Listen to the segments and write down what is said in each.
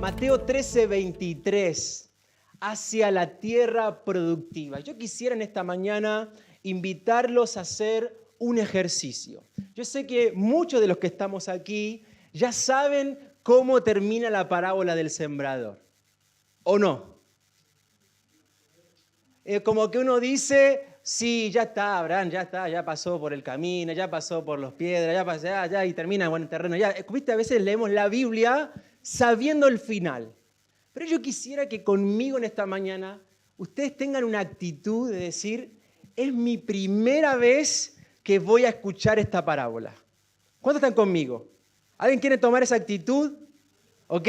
Mateo 13:23, hacia la tierra productiva. Yo quisiera en esta mañana invitarlos a hacer un ejercicio. Yo sé que muchos de los que estamos aquí ya saben cómo termina la parábola del sembrador, ¿o no? Como que uno dice, sí, ya está, Abraham, ya está, ya pasó por el camino, ya pasó por las piedras, ya pasó, ya, y termina en buen terreno. Ya, ¿viste? A veces leemos la Biblia sabiendo el final. Pero yo quisiera que conmigo en esta mañana ustedes tengan una actitud de decir, es mi primera vez que voy a escuchar esta parábola. ¿Cuántos están conmigo? ¿Alguien quiere tomar esa actitud? ¿Ok?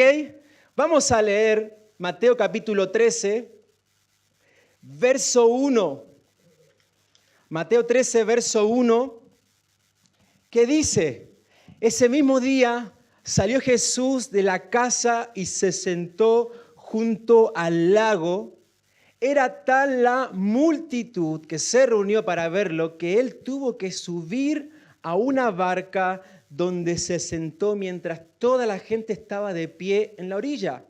Vamos a leer Mateo capítulo 13, verso 1. Mateo 13, verso 1, que dice, ese mismo día salió Jesús de la casa y se sentó junto al lago. Era tal la multitud que se reunió para verlo que él tuvo que subir a una barca donde se sentó mientras toda la gente estaba de pie en la orilla.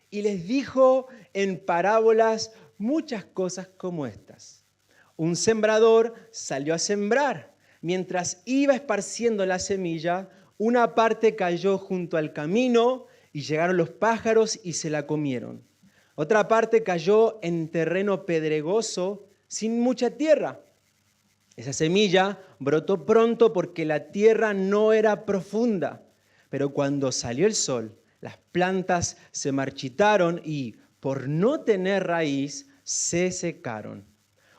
Y les dijo en parábolas muchas cosas como estas. Un sembrador salió a sembrar. Mientras iba esparciendo la semilla, una parte cayó junto al camino y llegaron los pájaros y se la comieron. Otra parte cayó en terreno pedregoso sin mucha tierra. Esa semilla brotó pronto porque la tierra no era profunda. Pero cuando salió el sol, las plantas se marchitaron y, por no tener raíz, se secaron.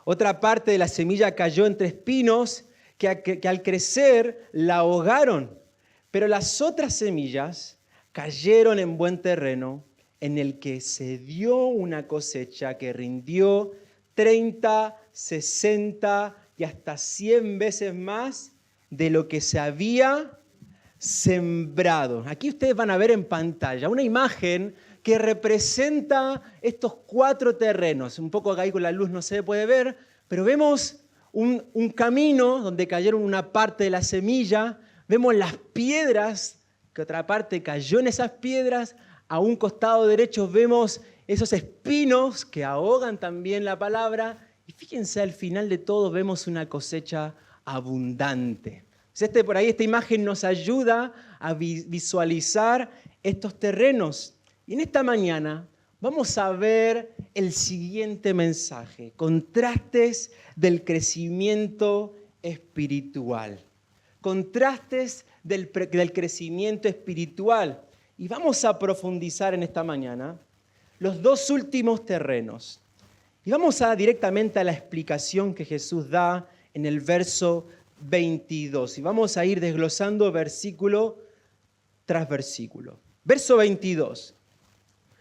Otra parte de la semilla cayó entre espinos que al crecer la ahogaron. Pero las otras semillas cayeron en buen terreno, en el que se dio una cosecha que rindió 30, 60 y hasta 100 veces más de lo que se había sembrado. Aquí ustedes van a ver en pantalla una imagen que representa estos 4 terrenos. Un poco acá ahí con la luz no se puede ver, pero vemos un camino donde cayeron una parte de la semilla, vemos las piedras, que otra parte cayó en esas piedras, a un costado derecho vemos esos espinos que ahogan también la palabra, y fíjense al final de todo vemos una cosecha abundante. Por ahí esta imagen nos ayuda a visualizar estos terrenos. Y en esta mañana vamos a ver el siguiente mensaje, contrastes del crecimiento espiritual. Contrastes del crecimiento espiritual. Y vamos a profundizar en esta mañana los 2 últimos terrenos. Y vamos directamente a la explicación que Jesús da en el verso 22. Y vamos a ir desglosando versículo tras versículo. Verso 22.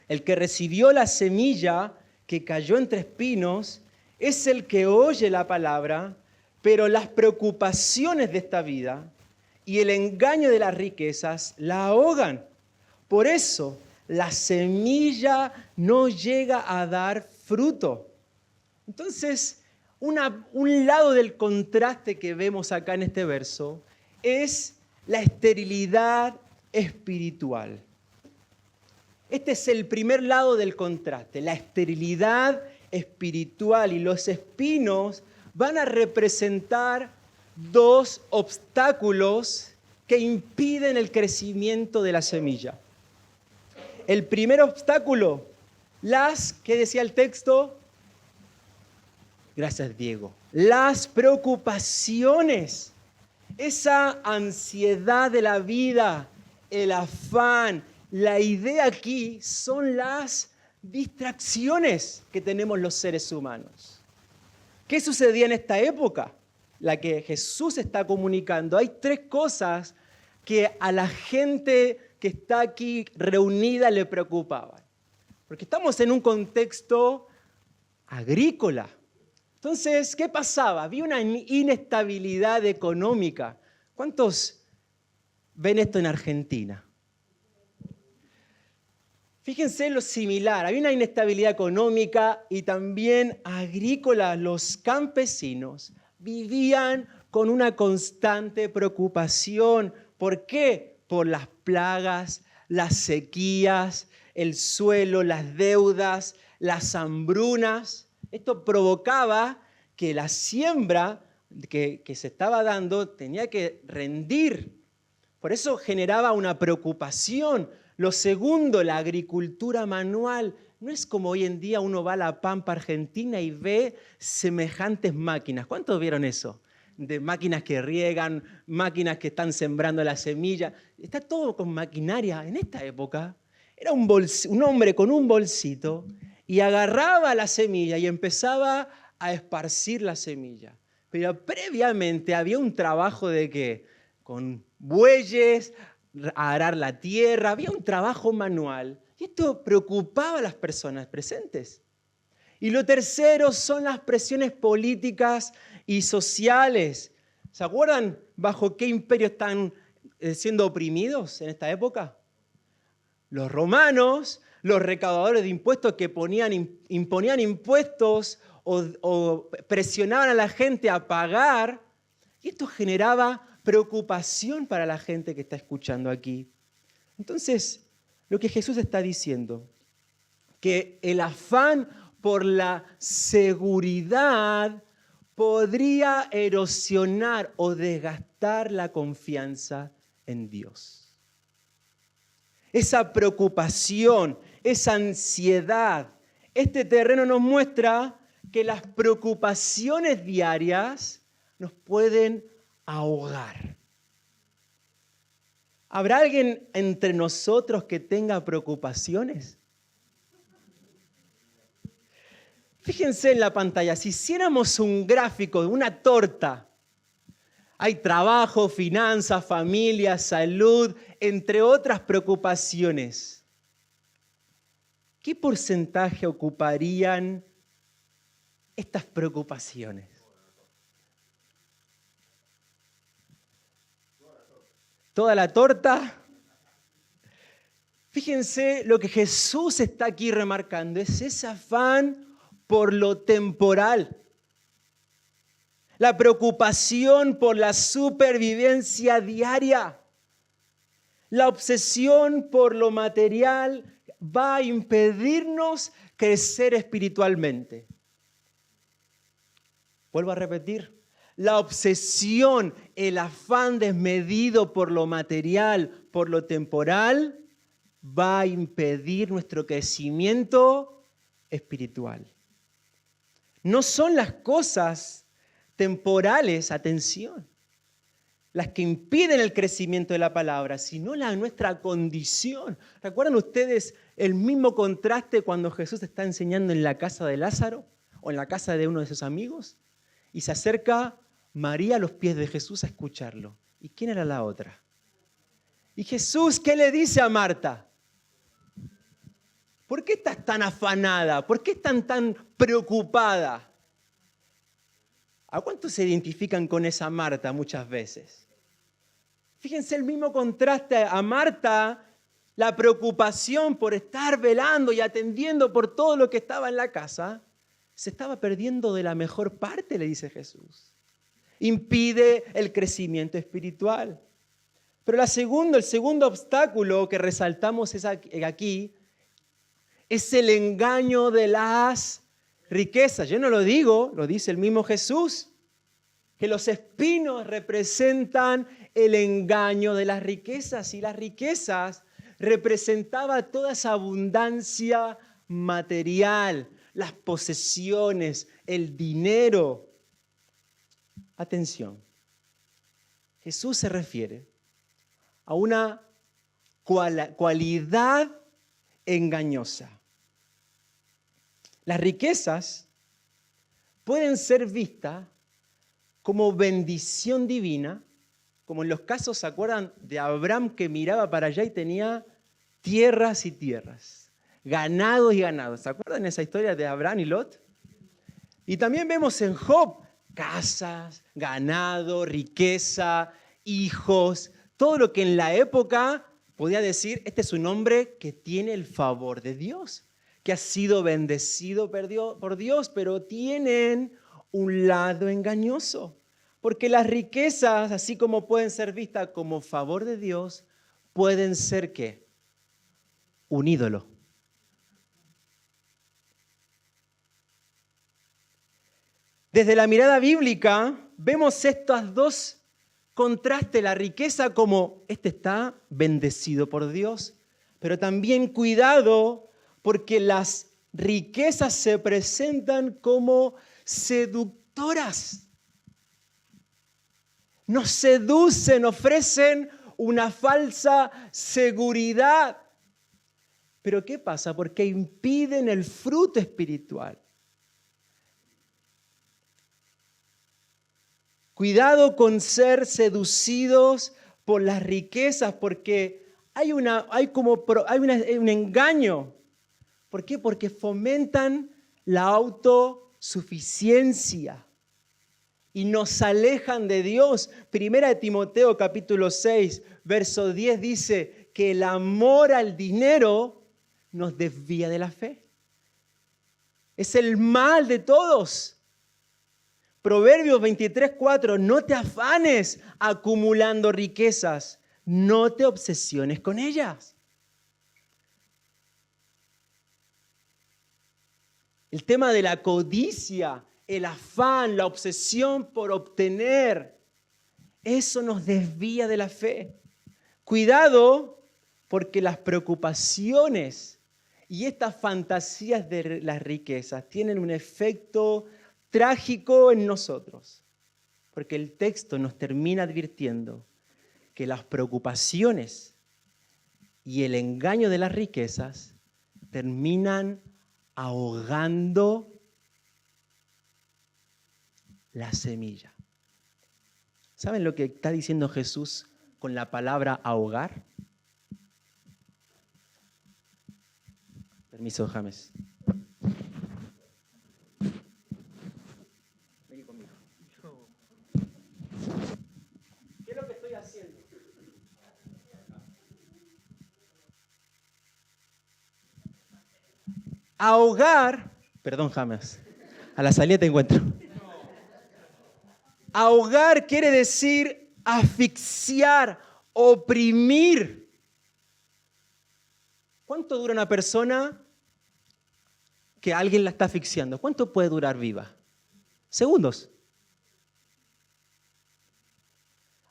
El que recibió la semilla que cayó entre espinos es el que oye la palabra, pero las preocupaciones de esta vida y el engaño de las riquezas la ahogan. Por eso la semilla no llega a dar fruto. Entonces, un lado del contraste que vemos acá en este verso es la esterilidad espiritual. Este es el primer lado del contraste, la esterilidad espiritual, y los espinos van a representar 2 obstáculos que impiden el crecimiento de la semilla. El primer obstáculo, ¿qué decía el texto? Gracias, Diego. Las preocupaciones, esa ansiedad de la vida, el afán. La idea aquí son las distracciones que tenemos los seres humanos. ¿Qué sucedía en esta época? La que Jesús está comunicando. Hay 3 cosas que a la gente que está aquí reunida le preocupaban. Porque estamos en un contexto agrícola. Entonces, ¿qué pasaba? Había una inestabilidad económica. ¿Cuántos ven esto en Argentina? Fíjense lo similar, había una inestabilidad económica y también agrícola. Los campesinos vivían con una constante preocupación. ¿Por qué? Por las plagas, las sequías, el suelo, las deudas, las hambrunas. Esto provocaba que la siembra que se estaba dando tenía que rendir. Por eso generaba una preocupación. Lo segundo, la agricultura manual. No es como hoy en día uno va a la Pampa Argentina y ve semejantes máquinas. ¿Cuántos vieron eso? De máquinas que riegan, máquinas que están sembrando la semilla. Está todo con maquinaria. En esta época era un hombre con un bolsito y agarraba la semilla y empezaba a esparcir la semilla. Pero previamente había un trabajo de ¿qué? Con bueyes, arar la tierra, había un trabajo manual. Y esto preocupaba a las personas presentes. Y lo tercero son las presiones políticas y sociales. ¿Se acuerdan bajo qué imperio están siendo oprimidos en esta época? Los romanos, los recaudadores de impuestos que imponían impuestos o presionaban a la gente a pagar. Y esto generaba preocupación para la gente que está escuchando aquí. Entonces, lo que Jesús está diciendo, que el afán por la seguridad podría erosionar o desgastar la confianza en Dios. Esa preocupación, esa ansiedad, este terreno nos muestra que las preocupaciones diarias nos pueden ahogar. ¿Habrá alguien entre nosotros que tenga preocupaciones? Fíjense en la pantalla, si hiciéramos un gráfico de una torta, hay trabajo, finanzas, familia, salud, entre otras preocupaciones. ¿Qué porcentaje ocuparían estas preocupaciones? ¿Toda la torta? Fíjense lo que Jesús está aquí remarcando, es ese afán por lo temporal. La preocupación por la supervivencia diaria. La obsesión por lo material va a impedirnos crecer espiritualmente. Vuelvo a repetir. La obsesión, el afán desmedido por lo material, por lo temporal, va a impedir nuestro crecimiento espiritual. No son las cosas temporales, atención, las que impiden el crecimiento de la palabra, sino nuestra condición. ¿Recuerdan ustedes el mismo contraste cuando Jesús está enseñando en la casa de Lázaro o en la casa de uno de sus amigos? Y se acerca María a los pies de Jesús a escucharlo. ¿Y quién era la otra? Y Jesús, ¿qué le dice a Marta? ¿Por qué estás tan afanada? ¿Por qué estás tan preocupada? ¿A cuántos se identifican con esa Marta muchas veces? Fíjense el mismo contraste. A Marta, la preocupación por estar velando y atendiendo por todo lo que estaba en la casa, se estaba perdiendo de la mejor parte, le dice Jesús. Impide el crecimiento espiritual. Pero el segundo obstáculo que resaltamos aquí es el engaño de las riquezas. Yo no lo digo, lo dice el mismo Jesús, que los espinos representan el engaño de las riquezas, y las riquezas representaba toda esa abundancia material, las posesiones, el dinero. Atención, Jesús se refiere a una cualidad engañosa. Las riquezas pueden ser vistas como bendición divina, como en los casos, ¿se acuerdan de Abraham que miraba para allá y tenía tierras y tierras, ganados y ganados? ¿Se acuerdan de esa historia de Abraham y Lot? Y también vemos en Job casas, ganado, riqueza, hijos, todo lo que en la época podía decir, este es un hombre que tiene el favor de Dios, que ha sido bendecido por Dios, pero tienen un lado engañoso. Porque las riquezas, así como pueden ser vistas como favor de Dios, pueden ser ¿qué? un ídolo. Desde la mirada bíblica vemos estos dos contrastes, la riqueza como este está bendecido por Dios, pero también cuidado porque las riquezas se presentan como seductoras. Nos seducen, ofrecen una falsa seguridad. Pero ¿qué pasa? Porque impiden el fruto espiritual. Cuidado con ser seducidos por las riquezas, porque hay un engaño. ¿Por qué? Porque fomentan la autosuficiencia y nos alejan de Dios. Primera de Timoteo capítulo 6, verso 10 dice que el amor al dinero nos desvía de la fe. Es el mal de todos. Proverbios 23:4, no te afanes acumulando riquezas, no te obsesiones con ellas. El tema de la codicia, el afán, la obsesión por obtener, eso nos desvía de la fe. Cuidado, porque las preocupaciones y estas fantasías de las riquezas tienen un efecto trágico en nosotros, porque el texto nos termina advirtiendo que las preocupaciones y el engaño de las riquezas terminan ahogando la semilla. ¿Saben lo que está diciendo Jesús con la palabra ahogar? Permiso, James. Vení conmigo. ¿Qué es lo que estoy haciendo? Ahogar, perdón, James, a la salida te encuentro. Ahogar quiere decir asfixiar, oprimir. ¿Cuánto dura una persona que alguien la está asfixiando? ¿Cuánto puede durar viva? Segundos.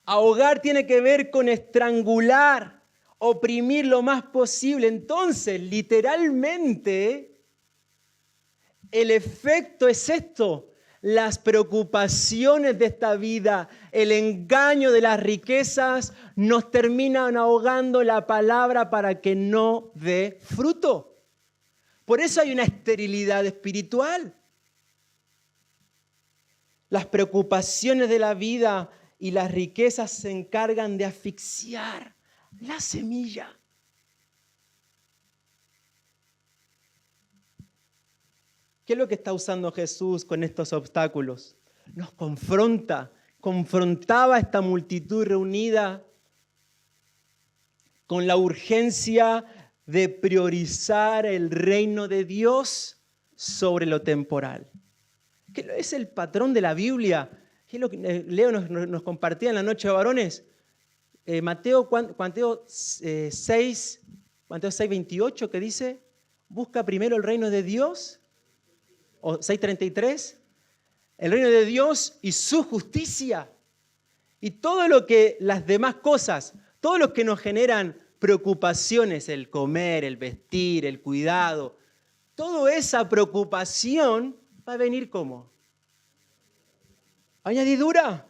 Ahogar tiene que ver con estrangular, oprimir lo más posible. Entonces, literalmente, el efecto es esto. Las preocupaciones de esta vida, el engaño de las riquezas nos terminan ahogando la palabra para que no dé fruto. Por eso hay una esterilidad espiritual. Las preocupaciones de la vida y las riquezas se encargan de asfixiar la semilla. ¿Qué es lo que está usando Jesús con estos obstáculos? Nos confrontaba a esta multitud reunida con la urgencia de priorizar el reino de Dios sobre lo temporal. ¿Qué es el patrón de la Biblia? ¿Qué es lo que Leo nos compartía en la noche de varones? Mateo 6:28, que dice, busca primero el reino de Dios. O 6:33, el reino de Dios y su justicia. Y todo lo que las demás cosas, todo lo que nos generan preocupaciones, el comer, el vestir, el cuidado, toda esa preocupación va a venir ¿cómo? Añadidura.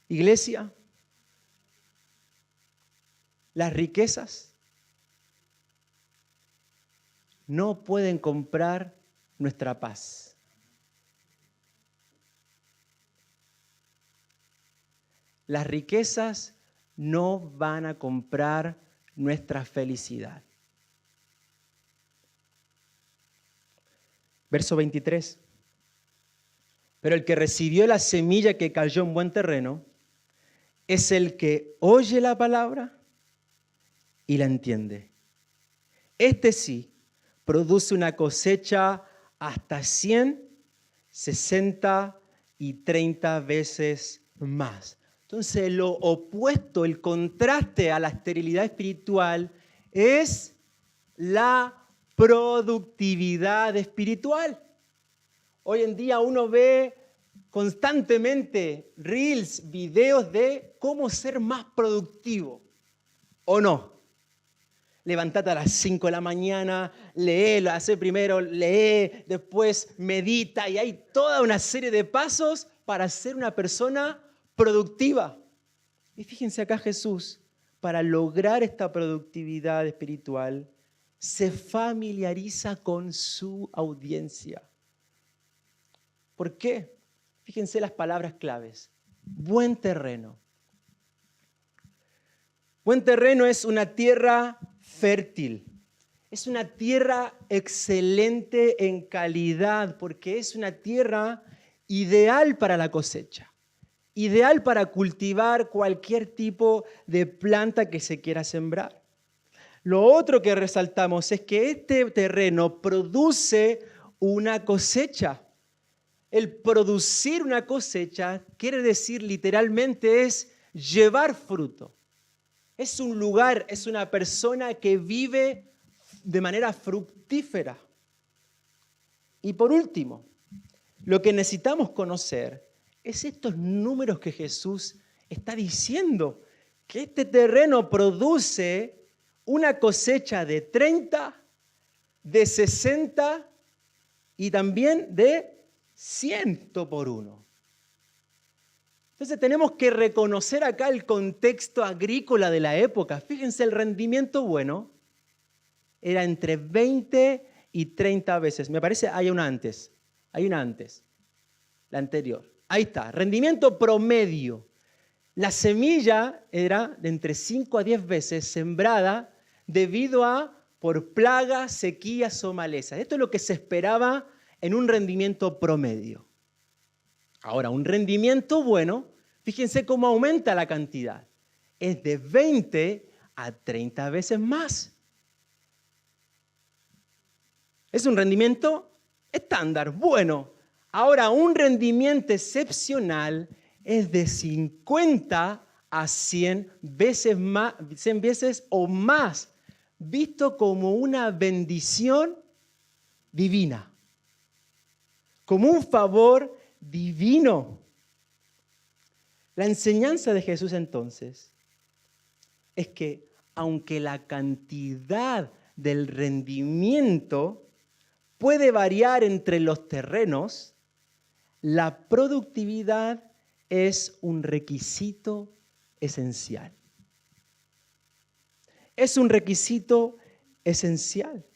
Iglesia, las riquezas no pueden comprar nuestra paz. Las riquezas no van a comprar nuestra felicidad. Verso 23. Pero el que recibió la semilla que cayó en buen terreno es el que oye la palabra y la entiende. Este sí produce una cosecha hasta 100, 60 y 30 veces más. Entonces lo opuesto, el contraste a la esterilidad espiritual es la productividad espiritual. Hoy en día uno ve constantemente reels, videos de cómo ser más productivo, ¿o no? Levantate a las 5 de la mañana, lee, después medita y hay toda una serie de pasos para ser una persona productiva. Y fíjense acá Jesús, para lograr esta productividad espiritual, se familiariza con su audiencia. ¿Por qué? Fíjense las palabras claves. Buen terreno. Buen terreno es una tierra fértil. Es una tierra excelente en calidad porque es una tierra ideal para la cosecha. Ideal para cultivar cualquier tipo de planta que se quiera sembrar. Lo otro que resaltamos es que este terreno produce una cosecha. El producir una cosecha quiere decir literalmente es llevar fruto. Es un lugar, es una persona que vive de manera fructífera. Y por último, lo que necesitamos conocer es estos números que Jesús está diciendo, que este terreno produce una cosecha de 30, de 60 y también de 100 por uno. Entonces tenemos que reconocer acá el contexto agrícola de la época. Fíjense, el rendimiento bueno era entre 20 y 30 veces. Me parece, hay una antes, la anterior. Ahí está, rendimiento promedio. La semilla era de entre 5 a 10 veces sembrada debido a por plagas, sequías o malezas. Esto es lo que se esperaba en un rendimiento promedio. Ahora, un rendimiento bueno, fíjense cómo aumenta la cantidad. Es de 20 a 30 veces más. Es un rendimiento estándar, bueno. Ahora, un rendimiento excepcional es de 50 a 100 veces más, 100 veces o más, visto como una bendición divina, como un favor divino. La enseñanza de Jesús entonces es que aunque la cantidad del rendimiento puede variar entre los terrenos, la productividad es un requisito esencial. Es un requisito esencial.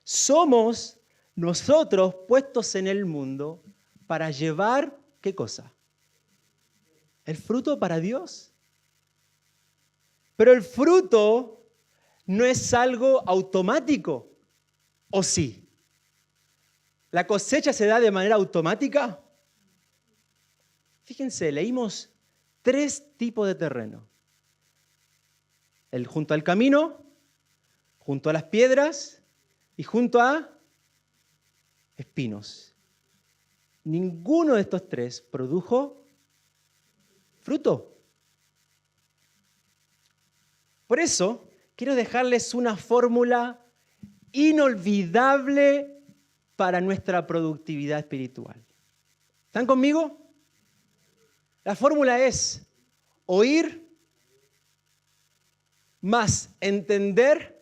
Somos nosotros puestos en el mundo para llevar, ¿qué cosa? El fruto para Dios. Pero el fruto no es algo automático, ¿o sí? ¿La cosecha se da de manera automática? Fíjense, leímos 3 tipos de terreno. El junto al camino, junto a las piedras y junto a espinos. Ninguno de estos 3 produjo fruto. Por eso, quiero dejarles una fórmula inolvidable para nuestra productividad espiritual. ¿Están conmigo? La fórmula es oír más entender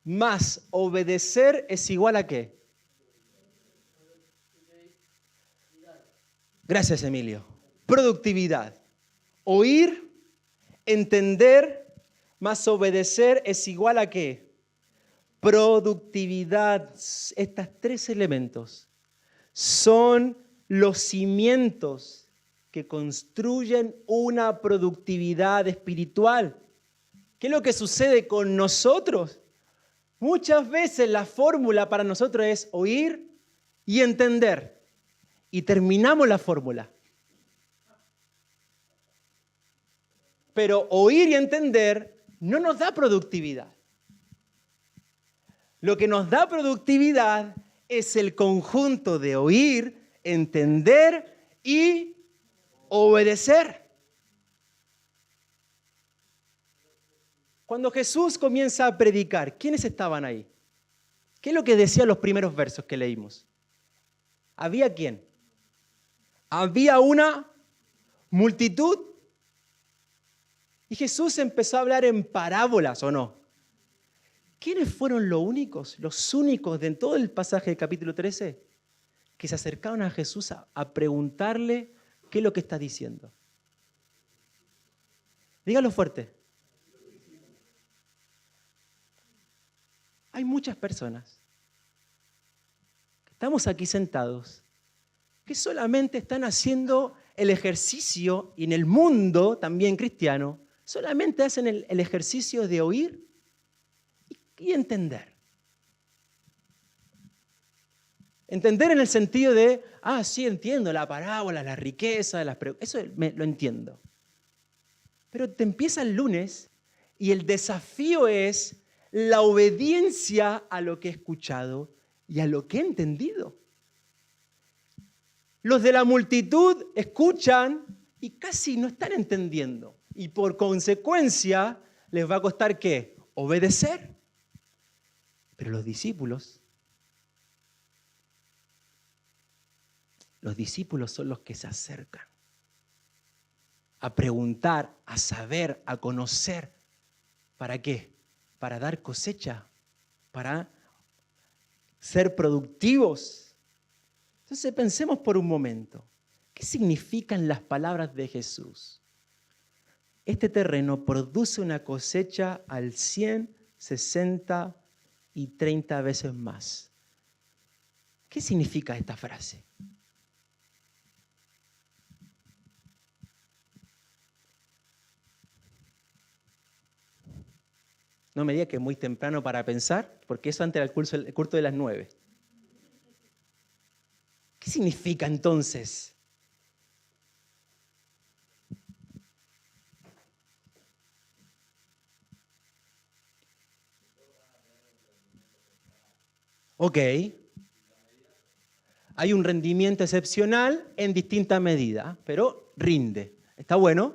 más obedecer es igual a ¿qué? Gracias, Emilio. Productividad. Oír, entender más obedecer es igual a ¿qué? Productividad. Estos 3 elementos son los cimientos que construyen una productividad espiritual. ¿Qué es lo que sucede con nosotros? Muchas veces la fórmula para nosotros es oír y entender. Y terminamos la fórmula. Pero oír y entender no nos da productividad. Lo que nos da productividad es el conjunto de oír, entender y obedecer. Cuando Jesús comienza a predicar, ¿quiénes estaban ahí? ¿Qué es lo que decían los primeros versos que leímos? ¿Había quién? Había una multitud. Y Jesús empezó a hablar en parábolas, ¿o no? ¿Quiénes fueron los únicos de todo el pasaje del capítulo 13 que se acercaron a Jesús a preguntarle qué es lo que está diciendo? Dígalo fuerte. Hay muchas personas que estamos aquí sentados que solamente están haciendo el ejercicio, y en el mundo también cristiano, solamente hacen el ejercicio de oír y entender. Entender en el sentido de, sí entiendo la parábola, la riqueza, eso lo entiendo. Pero te empieza el lunes y el desafío es la obediencia a lo que he escuchado y a lo que he entendido. Los de la multitud escuchan y casi no están entendiendo. Y por consecuencia les va a costar ¿qué? Obedecer. Pero los discípulos son los que se acercan a preguntar, a saber, a conocer. ¿Para qué? Para dar cosecha, para ser productivos. Entonces pensemos por un momento, ¿qué significan las palabras de Jesús? Este terreno produce una cosecha al 100, 60 y 30 veces más. ¿Qué significa esta frase? No me diga que es muy temprano para pensar, porque eso antes era el culto de las 9. ¿Qué significa entonces? Ok. Hay un rendimiento excepcional en distinta medida, pero rinde. ¿Está bueno?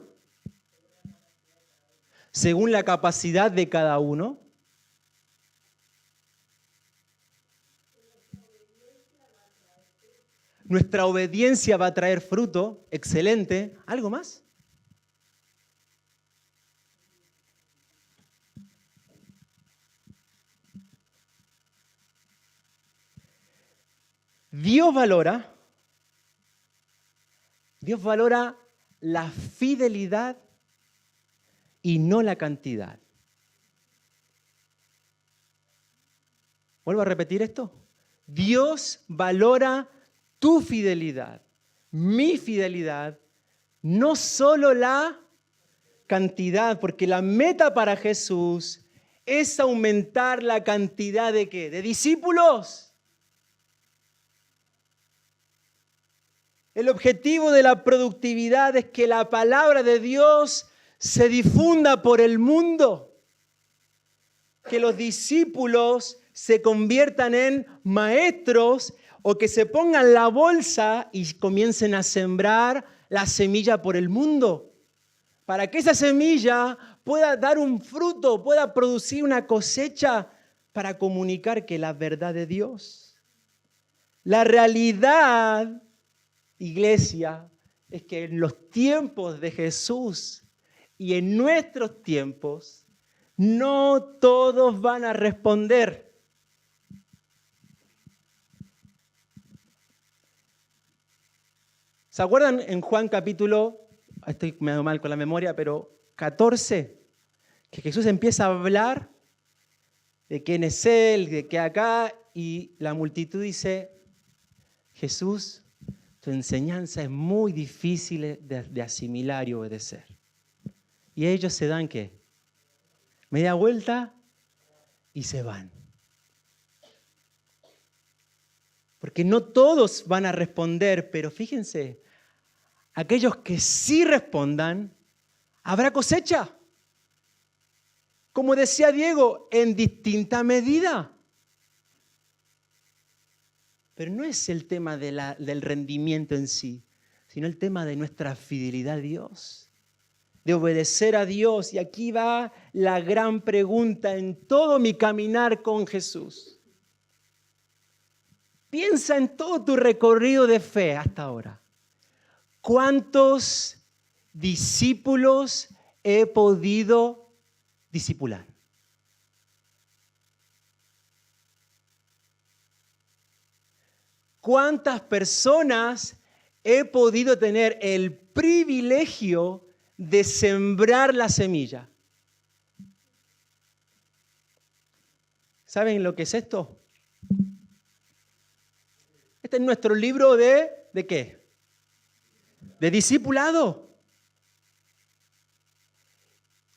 Según la capacidad de cada uno. Nuestra obediencia va a traer fruto. Excelente. ¿Algo más? Dios valora la fidelidad y no la cantidad. ¿Vuelvo a repetir esto? Dios valora tu fidelidad, mi fidelidad, no solo la cantidad, porque la meta para Jesús es aumentar la cantidad de ¿qué? De discípulos. El objetivo de la productividad es que la palabra de Dios se difunda por el mundo, que los discípulos se conviertan en maestros o que se pongan la bolsa y comiencen a sembrar la semilla por el mundo, para que esa semilla pueda dar un fruto, pueda producir una cosecha para comunicar que la verdad de Dios. La realidad, iglesia, es que en los tiempos de Jesús y en nuestros tiempos, no todos van a responder. ¿Se acuerdan en Juan capítulo, estoy medio mal con la memoria, pero 14, que Jesús empieza a hablar de quién es Él, de qué acá, y la multitud dice, Jesús, tu enseñanza es muy difícil de asimilar y obedecer. Y ellos se dan ¿qué? Media vuelta y se van. Porque no todos van a responder, pero fíjense, aquellos que sí respondan, habrá cosecha. Como decía Diego, en distinta medida. Pero no es el tema del rendimiento en sí, sino el tema de nuestra fidelidad a Dios. de obedecer a Dios. Y aquí va la gran pregunta en todo mi caminar con Jesús. Piensa en todo tu recorrido de fe hasta ahora. ¿Cuántos discípulos he podido discipular? ¿Cuántas personas he podido tener el privilegio de sembrar la semilla? ¿Saben lo que es esto? Este es nuestro libro ¿de qué? De discipulado.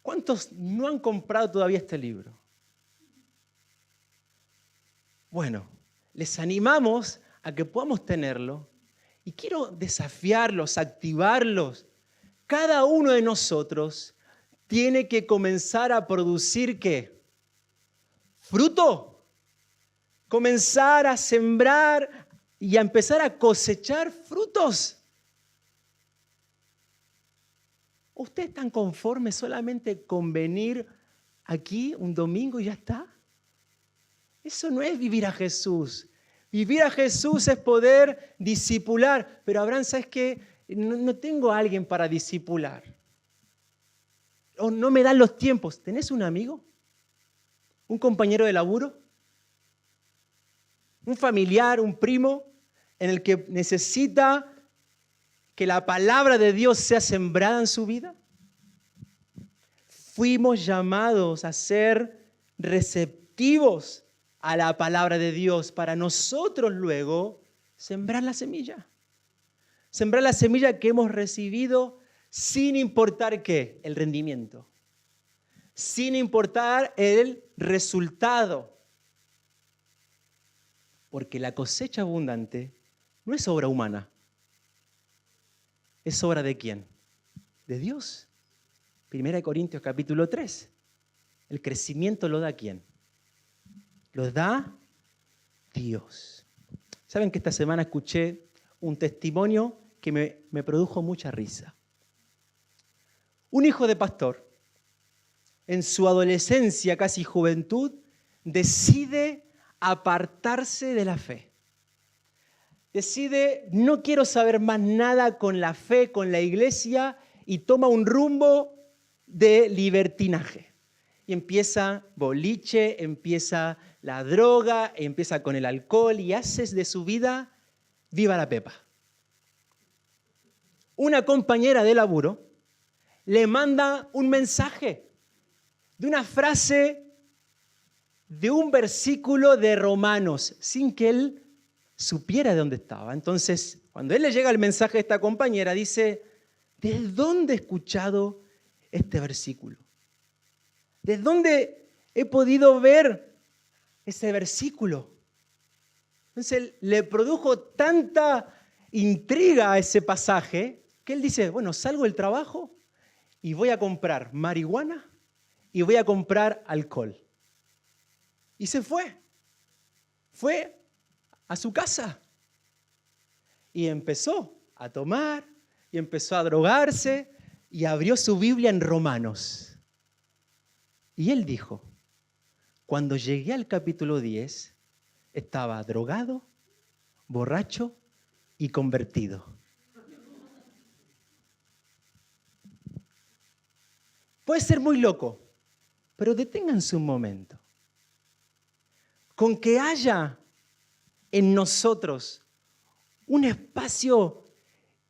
¿Cuántos no han comprado todavía este libro? Bueno, les animamos a que podamos tenerlo y quiero desafiarlos, activarlos. Cada uno de nosotros tiene que comenzar a producir ¿qué? Fruto. Comenzar a sembrar y a empezar a cosechar frutos. ¿Ustedes están conformes solamente con venir aquí un domingo y ya está? Eso no es vivir a Jesús. Vivir a Jesús es poder discipular. Pero Abraham, ¿sabes qué? No tengo a alguien para discipular. O no me dan los tiempos. ¿Tenés un amigo? ¿Un compañero de laburo? ¿Un familiar, un primo en el que necesita que la palabra de Dios sea sembrada en su vida? Fuimos llamados a ser receptivos a la palabra de Dios para nosotros luego sembrar la semilla. Sembrar la semilla que hemos recibido sin importar qué, el rendimiento, sin importar el resultado. Porque la cosecha abundante no es obra humana. ¿Es obra de quién? De Dios. 1 Corintios capítulo 3. El crecimiento lo da ¿quién? Lo da Dios. ¿Saben que esta semana escuché un testimonio que me produjo mucha risa? Un hijo de pastor, en su adolescencia, casi juventud, decide apartarse de la fe. Decide, no quiero saber más nada con la fe, con la iglesia, y toma un rumbo de libertinaje. Y empieza boliche, empieza la droga, empieza con el alcohol y haces de su vida viva la pepa. Una compañera de laburo le manda un mensaje de una frase de un versículo de Romanos, sin que él supiera de dónde estaba. Entonces, cuando él le llega el mensaje a esta compañera, dice, ¿de dónde he escuchado este versículo? ¿De dónde he podido ver ese versículo? Entonces, le produjo tanta intriga a ese pasaje que él dice, bueno, salgo del trabajo y voy a comprar marihuana y voy a comprar alcohol. Y se fue. Fue a su casa. Y empezó a tomar, y empezó a drogarse, y abrió su Biblia en Romanos. Y él dijo, cuando llegué al capítulo 10, estaba drogado, borracho y convertido. Puede ser muy loco, pero deténganse un momento. Con que haya en nosotros un espacio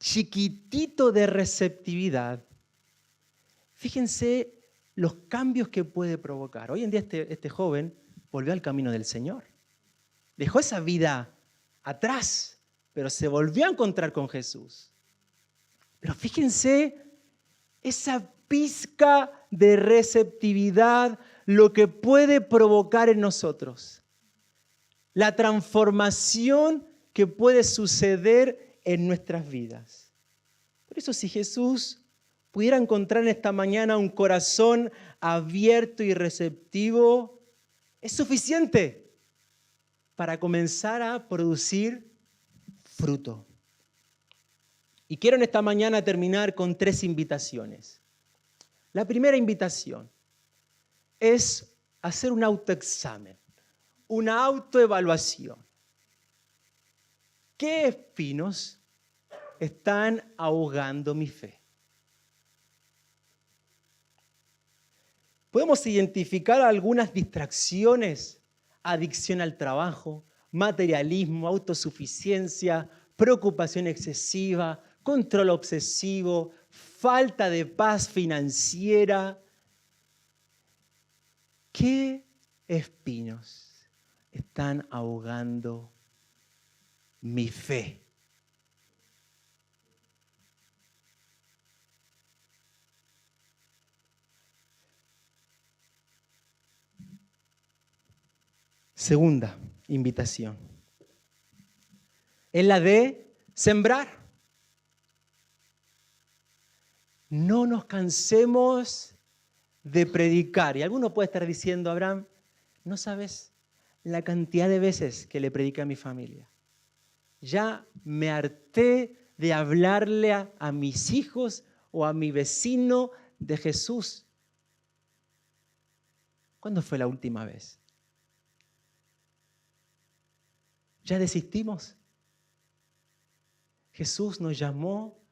chiquitito de receptividad, fíjense los cambios que puede provocar. Hoy en día este joven volvió al camino del Señor. Dejó esa vida atrás, pero se volvió a encontrar con Jesús. Pero fíjense esa pizca de receptividad, lo que puede provocar en nosotros. La transformación que puede suceder en nuestras vidas. Por eso, si Jesús pudiera encontrar en esta mañana un corazón abierto y receptivo, es suficiente para comenzar a producir fruto. Y quiero en esta mañana terminar con 3 invitaciones. La primera invitación es hacer un autoexamen, una autoevaluación. ¿Qué espinos están ahogando mi fe? Podemos identificar algunas distracciones: adicción al trabajo, materialismo, autosuficiencia, preocupación excesiva, control obsesivo, falta de paz financiera. ¿Qué espinos están ahogando mi fe? Segunda invitación es la de sembrar. No nos cansemos de predicar. Y alguno puede estar diciendo: Abraham, no sabes la cantidad de veces que le prediqué a mi familia. Ya me harté de hablarle a mis hijos o a mi vecino de Jesús. ¿Cuándo fue la última vez? ¿Ya desistimos? Jesús nos llamó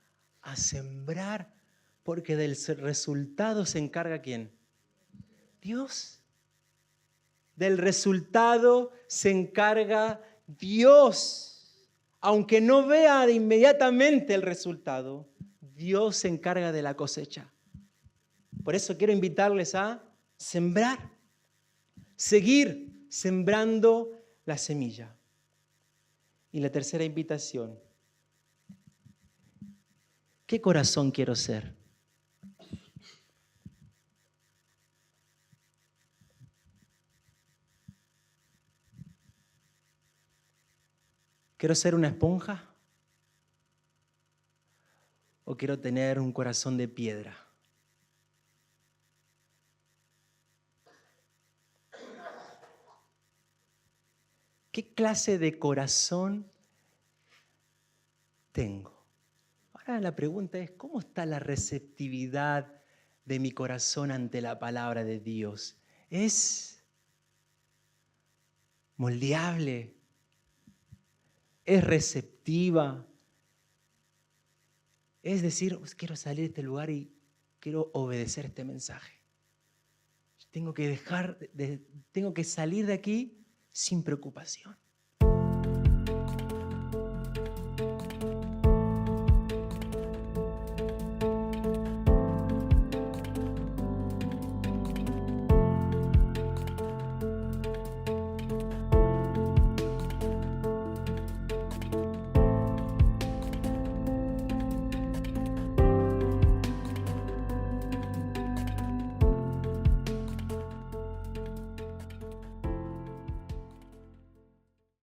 a sembrar, porque del resultado se encarga ¿quién? Dios. Del resultado se encarga Dios. Aunque no vea de inmediatamente el resultado, Dios se encarga de la cosecha. Por eso quiero invitarles a sembrar, seguir sembrando la semilla. Y la tercera invitación: ¿qué corazón quiero ser? ¿Quiero ser una esponja? ¿O quiero tener un corazón de piedra? ¿Qué clase de corazón tengo? Ahora la pregunta es: ¿cómo está la receptividad de mi corazón ante la palabra de Dios? ¿Es moldeable? ¿Es receptiva? Es decir, quiero salir de este lugar y quiero obedecer este mensaje. Tengo que salir de aquí sin preocupación.